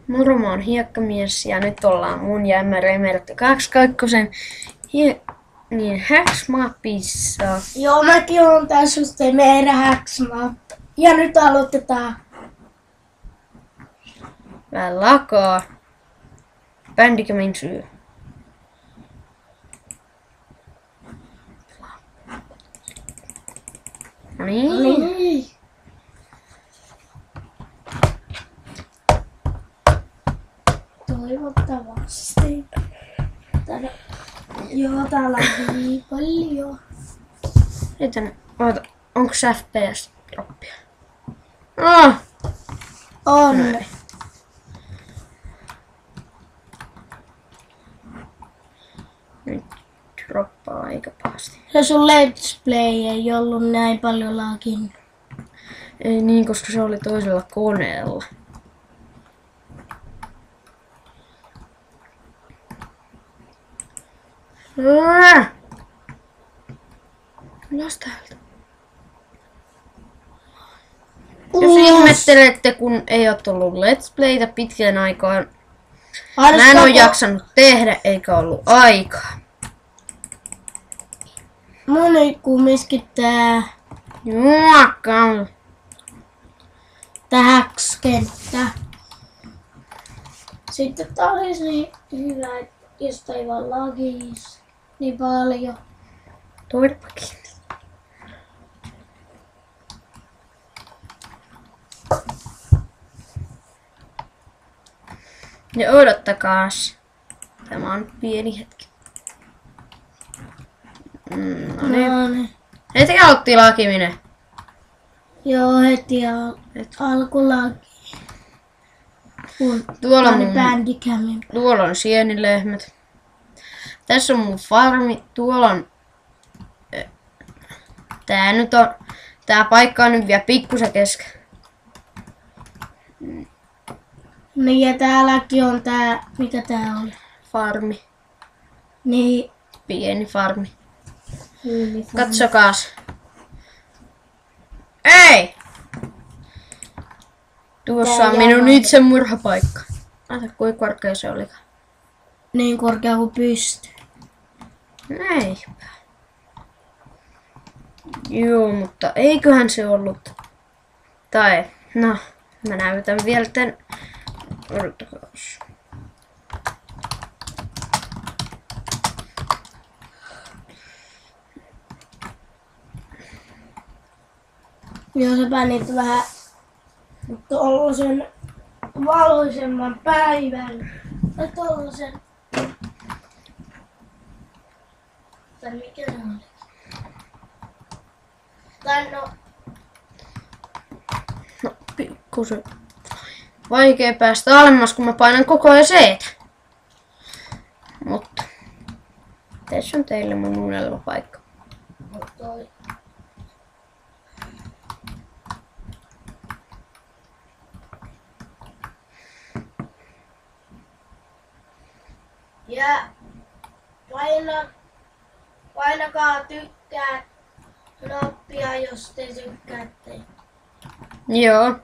Moro, mä oon Hiekkamies ja nyt ollaan mun ja MRMR 22 Hacksmapissa. Joo, mäkin oon tässä just meidän Hacksmap. Ja nyt aloitetaan. Vähän lakaa. Bändikämin syy. No niin. Toivottavasti. Täällä on niin paljon. Oota, onks FPS-droppia? Ah! On. Näin. Nyt droppaa aika pahasti. Se sun Let's Play ei ollut näin paljon laakin. Ei niin, koska se oli toisella koneella. Ulos täältä. Jos ihmettelette, kun ei oo tullut Let's Playtä pitkään aikaan, mä en oo jaksanut tehdä eikä ollut aikaa. Mun kumminkin tää Hacks-kenttä. Sitten tää olisi niin hyvä, että jos ei vaan lagis niin paljon. Toidapakin. Ja odottakaas. Tämä on pieni hetki. No niin. Heti aloitti lakiminen. Joo, heti alkulaki. Tuolla on sienilehmät. Tässä on mun farmi. Tuolla on... Tää paikka on nyt vielä pikkusen kesken. Niin ja täälläkin on tää... Mikä tää oli? Farmi. Niin. Pieni farmi. Katsokaas. Ei! Tuossa on minun itsemurhapaikka. Ata, kuinka korkea se olikaan? Niin korkea kuin pystyy. Eipä. Joo, mutta eiköhän se ollut. Tai, no, mä näytän vielä tän. Odotakas. Joo, sä pänit vähän tollasen valoisemman päivän. Tai tollasen... Tai mikä se oli? Tai No, pikkusen vaikea päästä alemmas, kun mä painan koko ajan seetä. Mutta tässä on teille mun unelmapaikka. toi. Ja painakaa tykkää nappia, jos te tykkäätte. Joo.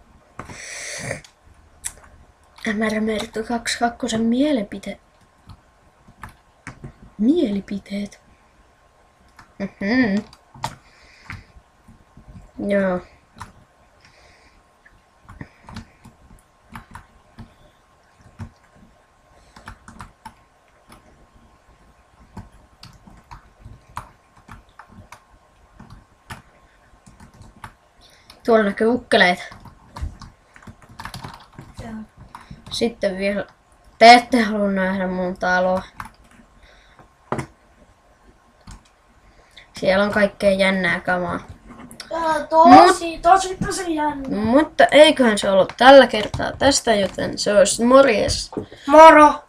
MRMR 22 mielipiteet. Joo. Tuolla näkyy ukkeleita. Joo. Sitten vielä, te ette halua nähdä mun taloa. Siellä on kaikkea jännää kamaa. Tosi jännä. Mutta eiköhän se ollut tällä kertaa tästä, joten se olisi morjes. Moro!